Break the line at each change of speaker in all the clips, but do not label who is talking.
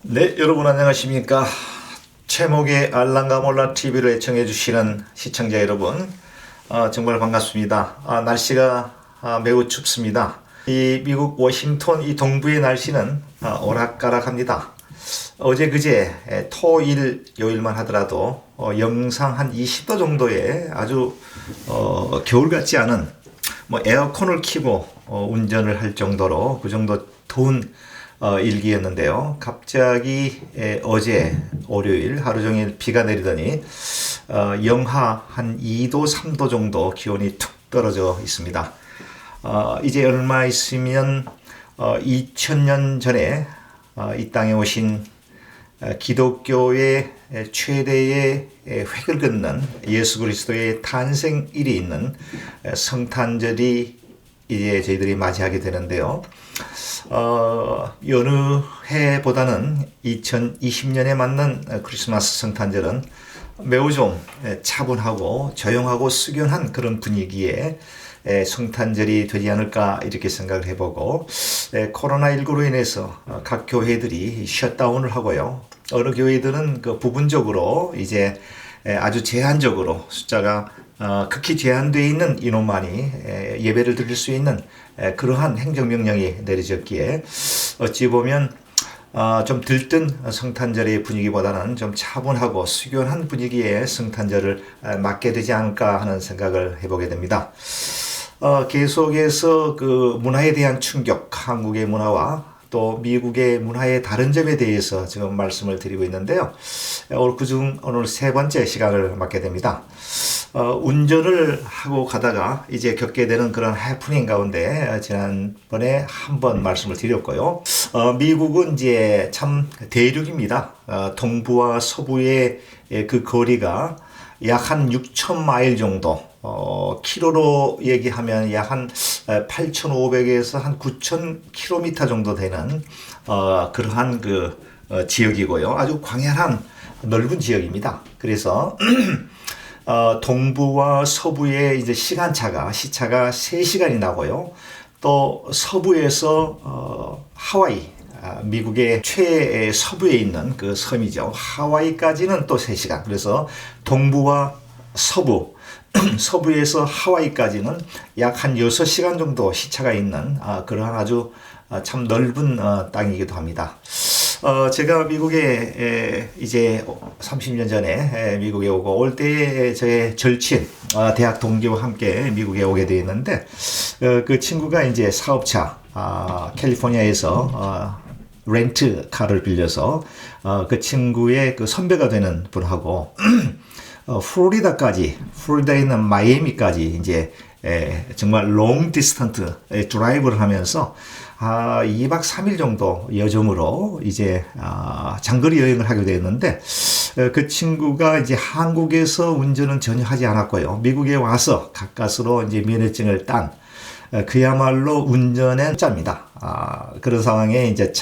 네, 여러분 안녕하십니까? 최목의 알랑가 몰라 TV를 애청해 주시는 시청자 여러분, 정말 반갑습니다. 날씨가 매우 춥습니다. 이 미국 워싱턴 이 동부의 날씨는 오락가락합니다. 어제 그제 토일 요일만 하더라도 영상 한 20도 정도의 아주 겨울 같지 않은 에어컨을 켜고 운전을 할 정도로 그 정도 더운 일기였는데요. 갑자기 어제 월요일 하루 종일 비가 내리더니 영하 한 2도 3도 정도 기온이 툭 떨어져 있습니다. 이제 얼마 있으면 2000년 전에 이 땅에 오신 기독교의 최대의 획을 긋는 예수 그리스도의 탄생일이 있는 성탄절이 이제 저희들이 맞이하게 되는데요. 여느 해보다는 2020년에 맞는 크리스마스 성탄절은 매우 좀 차분하고 조용하고 숙연한 그런 분위기에 성탄절이 되지 않을까 이렇게 생각을 해보고, 코로나19로 인해서 각 교회들이 셧다운을 하고요. 어느 교회들은 그 부분적으로 이제 아주 제한적으로 숫자가 극히 제한되어 있는 인원만이 예배를 드릴 수 있는 그러한 행정명령이 내려졌기에 어찌 보면 좀 들뜬 성탄절의 분위기보다는 좀 차분하고 숙연한 분위기의 성탄절을 맞게 되지 않을까 하는 생각을 해보게 됩니다. 계속해서 그 문화에 대한 충격, 한국의 문화와 또 미국의 문화의 다른 점에 대해서 지금 말씀을 드리고 있는데요. 오늘 세 번째 시간을 맡게 됩니다. 운전을 하고 가다가 이제 겪게 되는 그런 해프닝 가운데 지난번에 한번 말씀을 드렸고요. 미국은 이제 참 대륙입니다. 동부와 서부의 그 거리가 약 한 6천 마일 정도, 키로로 얘기하면 약 한 8,500에서 한 9,000 킬로미터 정도 되는 그러한 그 지역이고요. 아주 광활한 넓은 지역입니다. 그래서 동부와 서부의 이제 시차가 3시간이 나고요. 또 서부에서 하와이, 미국의 최서부에 있는 그 섬이죠. 하와이까지는 또 3시간. 그래서 동부와 서부, 서부에서 하와이까지는 약 한 6시간 정도 시차가 있는 그러한 아주 참 넓은 땅이기도 합니다. 제가 미국에 이제 30년 전에 미국에 오고 올 때에 저의 절친, 대학 동기와 함께 미국에 오게 되었는데, 그 친구가 이제 사업차, 캘리포니아에서 렌트카를 빌려서 그 친구의 그 선배가 되는 분하고 플로리다에 있는 마이애미까지 이제 정말 롱 디스턴트 드라이브를 하면서 2박 3일 정도 여정으로 이제 장거리 여행을 하게 되었는데, 그 친구가 이제 한국에서 운전은 전혀 하지 않았고요. 미국에 와서 가까스로 이제 면허증을 딴 그야말로 운전의 짜입니다. 그런 상황에 이제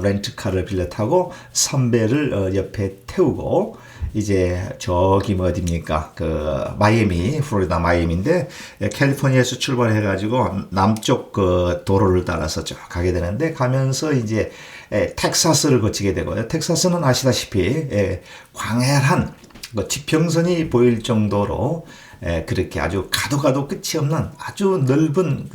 렌트카를 빌려 타고 선배를 옆에 태우고 이제 저기 어디입니까? 그 마이애미, 플로리다 마이애미인데 캘리포니아에서 출발해가지고 남쪽 그 도로를 따라서 쭉 가게 되는데, 가면서 이제 텍사스를 거치게 되고요. 텍사스는 아시다시피 광활한 지평선이 보일 정도로 그렇게 아주 가도 끝이 없는 아주 넓은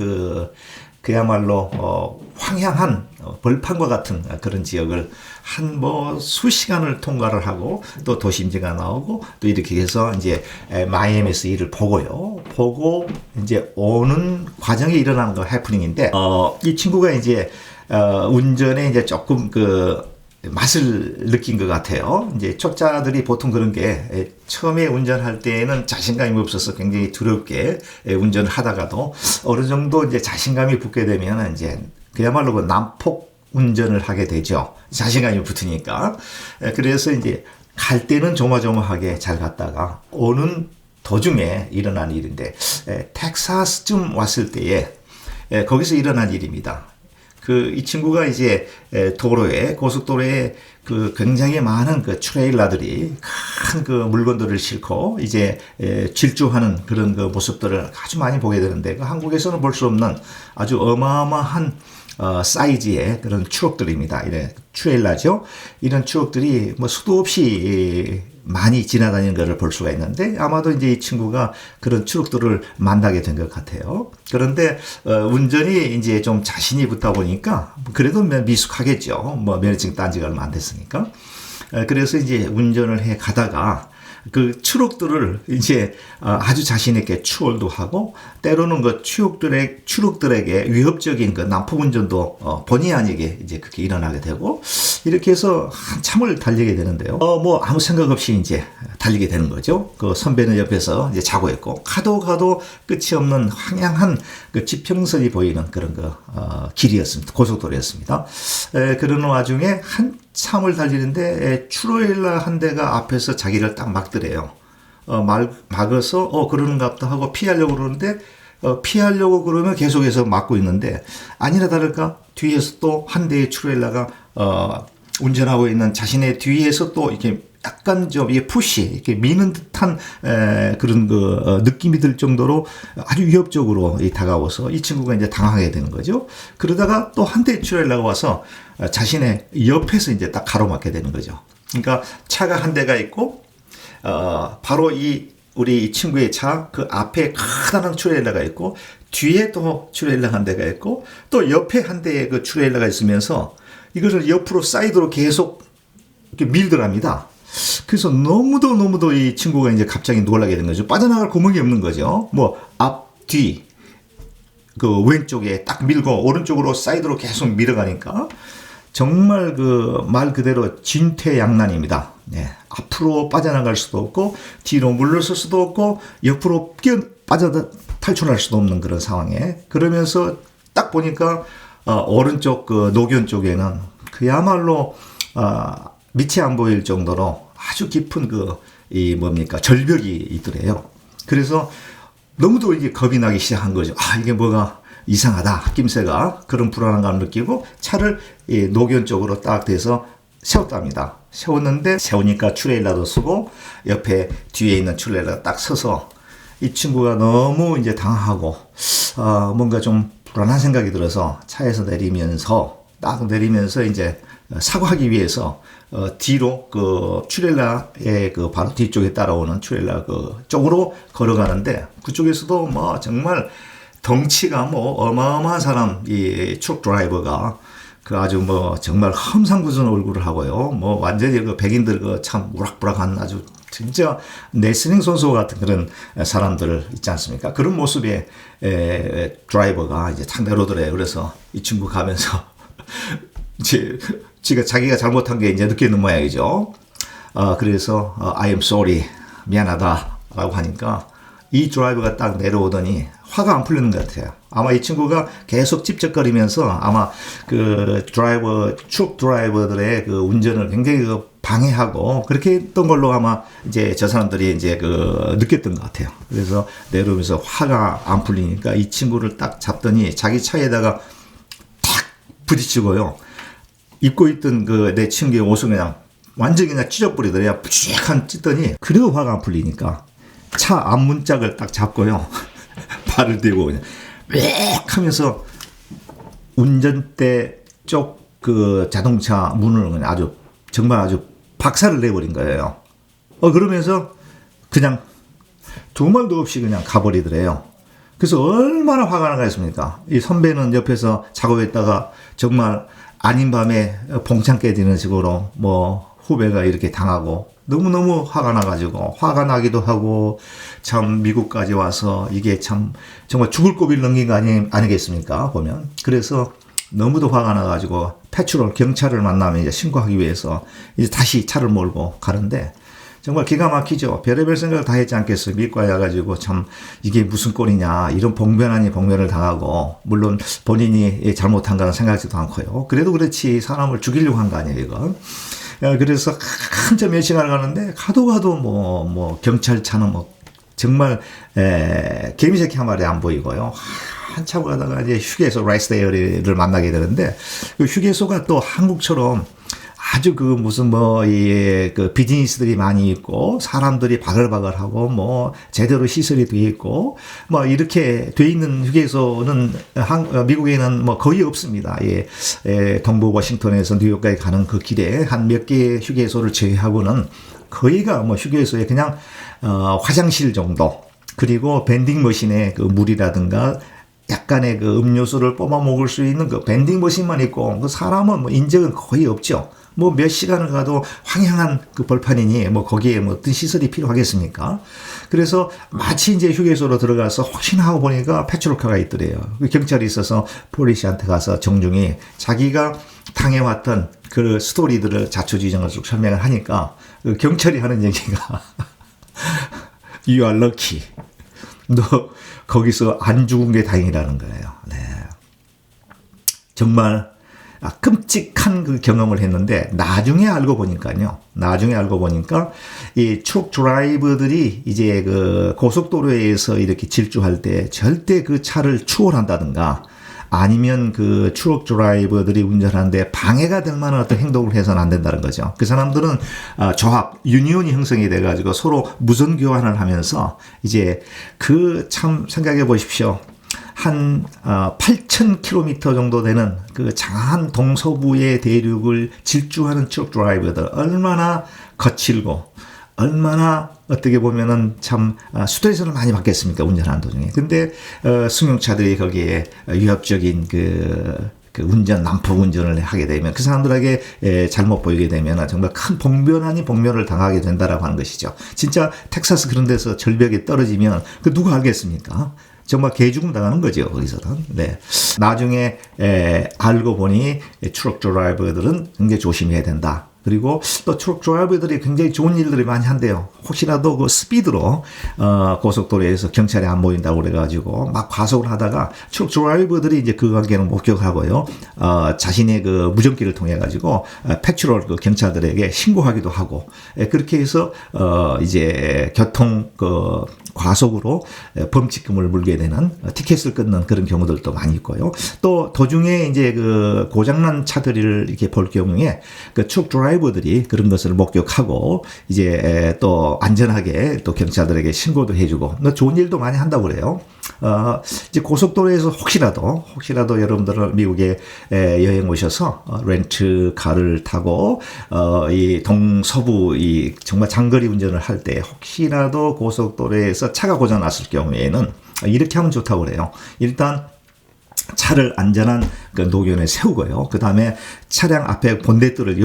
그야말로 황량한 벌판과 같은 그런 지역을 한 수시간을 통과를 하고 또 도심지가 나오고 또 이렇게 해서 이제 마이애미에서 일을 보고 이제 오는 과정에 일어난 해프닝인데, 이 친구가 이제 운전에 이제 조금 맛을 느낀 것 같아요. 이제 초짜들이 보통 그런 게 처음에 운전할 때에는 자신감이 없어서 굉장히 두렵게 운전을 하다가도 어느 정도 이제 자신감이 붙게 되면 이제 그야말로 그 난폭 운전을 하게 되죠. 자신감이 붙으니까. 그래서 이제 갈 때는 조마조마하게 잘 갔다가 오는 도중에 일어난 일인데, 텍사스쯤 왔을 때에 거기서 일어난 일입니다. 이 친구가 이제 고속도로에 굉장히 많은 트레일러들이 큰 물건들을 싣고 이제 질주하는 그런 모습들을 아주 많이 보게 되는데, 한국에서는 볼 수 없는 아주 어마어마한 사이즈의 그런 추억들입니다. 이래 트레일러죠. 이런 추억들이 뭐 수도 없이 많이 지나다니는 것을 볼 수가 있는데 아마도 이제 이 친구가 그런 추억들을 만나게 된 것 같아요. 그런데 운전이 이제 좀 자신이 붙다 보니까 그래도 미숙하겠죠. 뭐 면허증 딴 지가 얼마 안 됐으니까. 그래서 이제 운전을 해 가다가 그 추억들을 이제 아주 자신 있게 추월도 하고 때로는 그 추억들에게 위협적인 그 난폭 운전도 본의 아니게 이제 그렇게 일어나게 되고 이렇게 해서 한참을 달리게 되는데요. 뭐 아무 생각 없이 이제 달리게 되는 거죠. 그 선배는 옆에서 이제 자고 있고 가도 끝이 없는 황량한 그 지평선이 보이는 그런 길이었습니다. 고속도로였습니다. 그러는 와중에 한참을 달리는데 트레일러 한 대가 앞에서 자기를 딱 막더래요. 막아서 그러는갑다 하고 피하려고 그러는데 피하려고 그러면 계속해서 막고 있는데 아니나 다를까 뒤에서 또 한 대의 트레일러가 운전하고 있는 자신의 뒤에서 또 이렇게 약간 좀 이게 푸시 이렇게 미는 듯한 그런 느낌이 들 정도로 아주 위협적으로 다가와서 이 친구가 이제 당하게 되는 거죠. 그러다가 또 한 대의 트레일러가 와서 자신의 옆에서 이제 딱 가로막게 되는 거죠. 그러니까 차가 한 대가 있고 바로 우리 이 친구의 차 그 앞에 커다란 트레일러가 있고 뒤에 또 트레일러 한 대가 있고 또 옆에 한 대의 그 트레일러가 있으면서 이것을 옆으로 사이드로 계속 이렇게 밀더랍니다. 그래서 너무도 이 친구가 이제 갑자기 놀라게 된 거죠. 빠져나갈 구멍이 없는 거죠. 뭐 앞, 뒤, 그 왼쪽에 딱 밀고 오른쪽으로 사이드로 계속 밀어가니까 정말 그 말 그대로 진퇴양난입니다. 네. 앞으로 빠져나갈 수도 없고 뒤로 물러설 수도 없고 옆으로 탈출할 수도 없는 그런 상황에 그러면서 딱 보니까 오른쪽 그 노견 쪽에는 그야말로 밑이 안 보일 정도로 아주 깊은 절벽이 있더래요. 그래서 너무도 이게 겁이 나기 시작한 거죠. 이게 뭐가 이상하다. 낌새가 그런 불안감을 느끼고 차를 노견 쪽으로 딱 대서 세웠답니다. 세우니까 트레일러도 쓰고 옆에 뒤에 있는 트레일러 딱 서서 이 친구가 너무 이제 당황하고 뭔가 좀 불안한 생각이 들어서 차에서 내리면서 이제 사과하기 위해서 뒤로 그 트레일러의 그 바로 뒤쪽에 따라오는 트레일러 그 쪽으로 걸어가는데 그쪽에서도 뭐 정말 덩치가 뭐 어마어마한 사람 이 트럭 드라이버가 그 아주 뭐 정말 험상궂은 얼굴을 하고요. 뭐 완전히 그 백인들 그 참 우락부락한 아주 진짜 레슬링 선수 같은 그런 사람들 있지 않습니까? 그런 모습의 드라이버가 이제 탁 내려오더래요. 그래서 이 친구 가면서 이제 자기가 잘못한 게 이제 느끼는 모양이죠. 그래서 I am sorry 미안하다라고 하니까 이 드라이버가 딱 내려오더니 화가 안 풀리는 것 같아요. 아마 이 친구가 계속 찝쩍거리면서 아마 그 트럭 드라이버들의 그 운전을 굉장히 방해하고 그렇게 했던 걸로 아마 이제 저 사람들이 이제 느꼈던 것 같아요. 그래서 내려오면서 화가 안 풀리니까 이 친구를 딱 잡더니 자기 차에다가 탁 부딪히고요. 입고 있던 내 친구의 옷을 그냥 완전히 그냥 찢어버리더래요. 뿌직한 찢더니 그래도 화가 안 풀리니까 차 앞문짝을 딱 잡고요. 발을 대고 그냥 빽 하면서 운전대 쪽 그 자동차 문을 그냥 정말 아주 박살을 내버린 거예요. 그러면서 그냥 두 말도 없이 그냥 가버리더래요. 그래서 얼마나 화가 나겠습니까? 이 선배는 옆에서 작업했다가 정말 아닌 밤에 봉창 깨지는 식으로 뭐 후배가 이렇게 당하고 너무너무 화가 나가지고 화가 나기도 하고 참 미국까지 와서 이게 참 정말 죽을 고비를 넘긴 거 아니겠습니까? 보면. 그래서 너무도 화가 나가지고 경찰을 만나면 이제 신고하기 위해서 이제 다시 차를 몰고 가는데 정말 기가 막히죠. 별의별 생각을 다 했지 않겠어요. 미국에 와가지고 참 이게 무슨 꼴이냐 이런 봉변 아닌 봉변을 당하고 물론 본인이 잘못한 거는 생각지도 않고요. 그래도 그렇지 사람을 죽이려고 한 거 아니에요 이거. 그래서 한참 몇 시간을 가는데 가도 뭐 경찰차는 뭐 정말 개미새끼 한 마리 안 보이고요. 한참 가다가 이제 휴게소 라이스데일을 만나게 되는데 그 휴게소가 또 한국처럼 아주 그 무슨 뭐 이 그 비즈니스들이 많이 있고 사람들이 바글바글하고 뭐 제대로 시설이 돼 있고 뭐 이렇게 돼 있는 휴게소는 미국에는 뭐 거의 없습니다. 예, 동부 워싱턴에서 뉴욕까지 가는 그 길에 한 몇 개의 휴게소를 제외하고는 거의가 뭐 휴게소에 그냥 화장실 정도, 그리고 밴딩 머신에 그 물이라든가 약간의 그 음료수를 뽑아 먹을 수 있는 그 밴딩 머신만 있고, 그 사람은 뭐 인적은 거의 없죠. 뭐 몇 시간을 가도 황량한 그 벌판이니 뭐 거기에 뭐 어떤 시설이 필요하겠습니까? 그래서 마치 이제 휴게소로 들어가서 혹시나 하고 보니까 페트롤카가 있더래요. 그 경찰이 있어서 폴리스한테 가서 정중히 자기가 당해왔던 그 스토리들을 자초지종을 쭉 설명을 하니까 그 경찰이 하는 얘기가 You are lucky. 너 거기서 안 죽은 게 다행이라는 거예요. 네. 정말 끔찍한 그 경험을 했는데 나중에 알고 보니까요. 이 트럭 드라이버들이 이제 그 고속도로에서 이렇게 질주할 때 절대 그 차를 추월한다든가 아니면 그 트럭 드라이버들이 운전하는데 방해가 될 만한 어떤 행동을 해서는 안 된다는 거죠. 그 사람들은 조합, 유니온이 형성이 돼가지고 서로 무선 교환을 하면서 이제 그 참 생각해 보십시오. 한 8,000km 정도 되는 그 장한 동서부의 대륙을 질주하는 트럭 드라이버들 얼마나 거칠고 얼마나 어떻게 보면은 참 스트레스를 많이 받겠습니까, 운전하는 도중에. 근데 승용차들이 거기에 위협적인 그 운전, 난폭 운전을 하게 되면 그 사람들에게 잘못 보이게 되면 정말 큰 봉변 아닌 봉변을 당하게 된다라고 하는 것이죠. 진짜 텍사스 그런 데서 절벽에 떨어지면 그 누가 알겠습니까? 정말 개죽음 당하는 거죠, 거기서는. 네. 나중에 알고 보니 트럭 드라이버들은 굉장히 조심해야 된다. 그리고 또 트럭 드라이버들이 굉장히 좋은 일들을 많이 한대요. 혹시라도 그 스피드로 고속도로에서 경찰이 안 보인다고 그래가지고 막 과속을 하다가 트럭 드라이버들이 이제 그 관계는 목격하고요. 자신의 그 무전기를 통해 가지고 패트롤 그 경찰들에게 신고하기도 하고, 그렇게 해서 이제 교통 그 과속으로 범칙금을 물게 되는, 티켓을 끊는 그런 경우들도 많이 있고요. 또 도중에 이제 그 고장난 차들을 이렇게 볼 경우에 그 트럭 드라이버들이 그런 것을 목격하고 이제 또 안전하게 또 경찰들에게 신고도 해주고, 좋은 일도 많이 한다고 그래요. 이제 고속도로에서 혹시라도 여러분들은 미국에 여행 오셔서 렌트카를 타고 이 동서부 이 정말 장거리 운전을 할 때 혹시라도 고속도로에서 차가 고장 났을 경우에는 이렇게 하면 좋다고 그래요. 일단 차를 안전한 그 노견에 세우고요. 그 다음에 차량 앞에 본네트를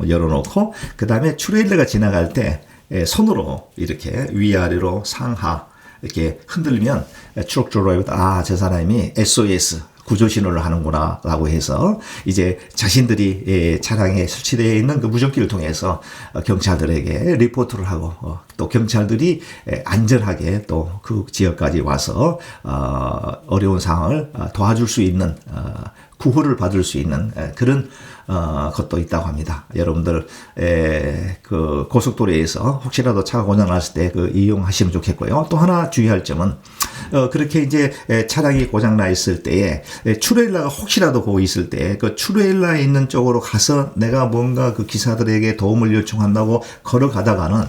열어놓고, 그 다음에 트레일러가 지나갈 때 손으로 이렇게 위아래로 상하 이렇게 흔들면 트럭 드라이버가 저 사람이 SOS 구조 신호를 하는구나 라고 해서 이제 자신들이 차량에 설치되어 있는 그 무전기를 통해서 경찰들에게 리포트를 하고, 또 경찰들이 안전하게 또 그 지역까지 와서 어려운 상황을 도와줄 수 있는, 구호를 받을 수 있는 그런 것도 있다고 합니다. 여러분들 그 고속도로에서 혹시라도 차가 고장났을 때 그 이용하시면 좋겠고요. 또 하나 주의할 점은 그렇게 이제 차량이 고장나 있을 때에 트레일러가 혹시라도 거기 있을 때 그 트레일러에 있는 쪽으로 가서 내가 뭔가 그 기사들에게 도움을 요청한다고 걸어가다가는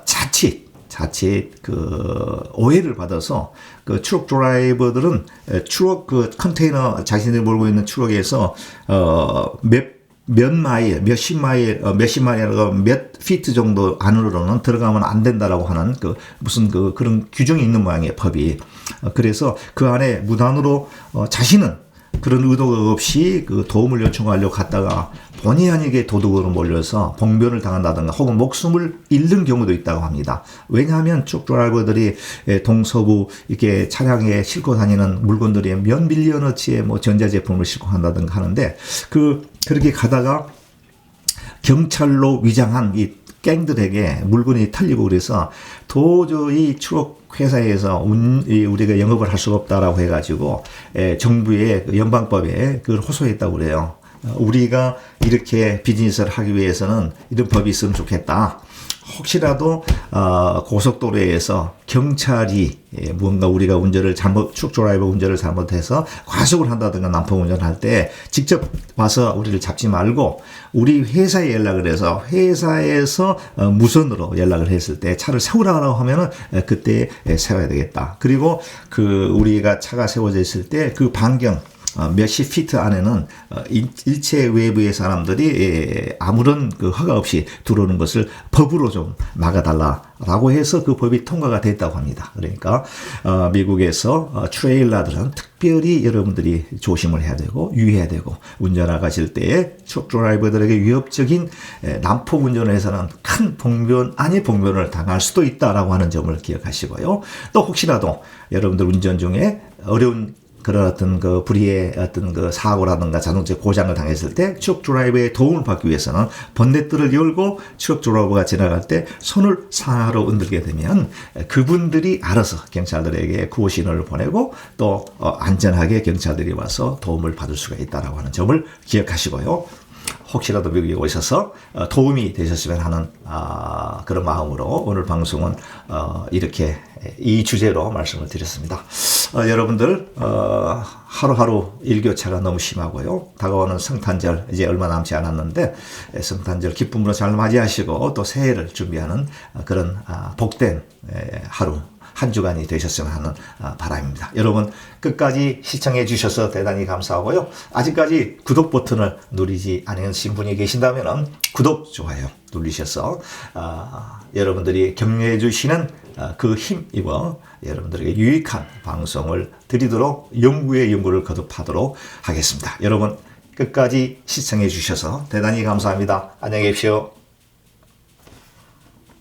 자칫 그 오해를 받아서 그 트럭 드라이버들은 트럭 그 컨테이너 자신들이 몰고 있는 트럭에서 몇십 마일이라고 몇 피트 정도 안으로는 들어가면 안 된다라고 하는 그 무슨 그런 규정이 있는 모양이에요, 법이. 그래서 그 안에 무단으로 자신은 그런 의도가 없이 그 도움을 요청하려고 갔다가 본의 아니게 도둑으로 몰려서 봉변을 당한다든가 혹은 목숨을 잃는 경우도 있다고 합니다. 왜냐하면 트럭 드라이버들이 동서부 이렇게 차량에 싣고 다니는 물건들이 몇 밀리언어치의 뭐 전자제품을 싣고 한다든가 하는데 그렇게 가다가 경찰로 위장한 이 갱들에게 물건이 털리고 그래서 도저히 트럭 회사에서 우리가 영업을 할 수가 없다라고 해가지고 정부의 연방법에 그걸 호소했다고 그래요. 우리가 이렇게 비즈니스를 하기 위해서는 이런 법이 있으면 좋겠다. 혹시라도 고속도로에서 경찰이 무언가 우리가 트럭 드라이버 운전을 잘못해서 과속을 한다든가 난폭 운전할 때 직접 와서 우리를 잡지 말고 우리 회사에 연락을 해서 회사에서 무선으로 연락을 했을 때 차를 세우라고 하면은 그때 세워야 되겠다. 그리고 우리가 차가 세워져 있을 때 그 반경 몇십 피트 안에는 일체 외부의 사람들이 아무런 허가 없이 들어오는 것을 법으로 좀 막아달라라고 해서 그 법이 통과가 됐다고 합니다. 그러니까 미국에서 트레일러들은 특별히 여러분들이 조심을 해야 되고 유의해야 되고 운전하실 때에 트럭 드라이버들에게 위협적인 난폭 운전을 해서는 큰 봉변 아닌 봉변을 당할 수도 있다라고 하는 점을 기억하시고요. 또 혹시라도 여러분들 운전 중에 어려운 그런 어떤 불의의 어떤 사고라든가 자동차 고장을 당했을 때 트럭 드라이버의 도움을 받기 위해서는 번넷들을 열고 트럭 드라이버가 지나갈 때 손을 상하로 흔들게 되면 그분들이 알아서 경찰들에게 구호 신호를 보내고 또 안전하게 경찰들이 와서 도움을 받을 수가 있다라고 하는 점을 기억하시고요. 혹시라도 미국에 오셔서 도움이 되셨으면 하는 그런 마음으로 오늘 방송은 이렇게 이 주제로 말씀을 드렸습니다. 여러분들 하루하루 일교차가 너무 심하고요. 다가오는 성탄절 이제 얼마 남지 않았는데 성탄절 기쁨으로 잘 맞이하시고 또 새해를 준비하는 그런 복된 하루 한 주간이 되셨으면 하는 바람입니다. 여러분 끝까지 시청해 주셔서 대단히 감사하고요. 아직까지 구독 버튼을 누르지 않으신 분이 계신다면 구독, 좋아요 누르셔서 여러분들이 격려해 주시는 그 힘이고 여러분들에게 유익한 방송을 드리도록 연구의 연구를 거듭하도록 하겠습니다. 여러분 끝까지 시청해 주셔서 대단히 감사합니다. 안녕히 계십시오.